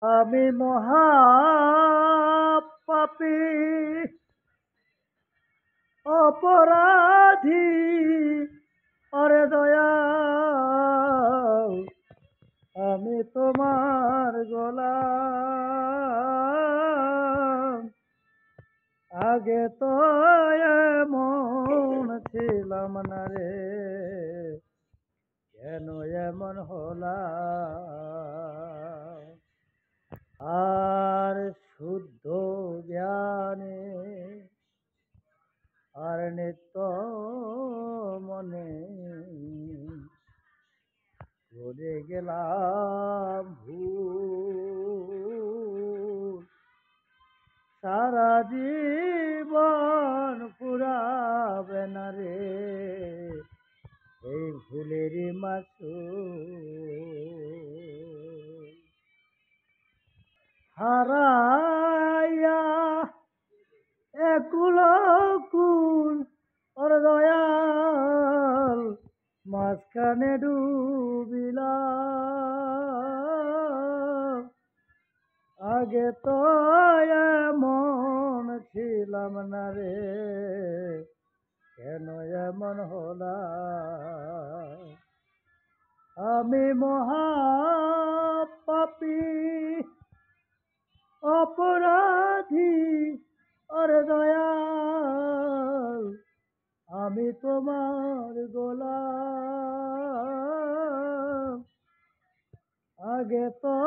আমি মহা পাপী অপরাধী অরে দয়াল আমি তোমার গোলাম আগে তো এমন ছিলাম না রে কেন এমন হলাম আর শুদ্ধ জ্ঞানে আর নিত্য মনে করে গেলাম ভুল সারা জীবন পুরাবে না রে এই ভুলেরই মাসুল হারাইয়া একুল কুল ওর দয়াল মাঝখানে ডুবিলাম আগে তো এমন ছিলাম না রে কেন এমন হলাম আমি মহা পাপী অপরাধী ওরে দয়াল আমি তোমার গোলাম আগে তো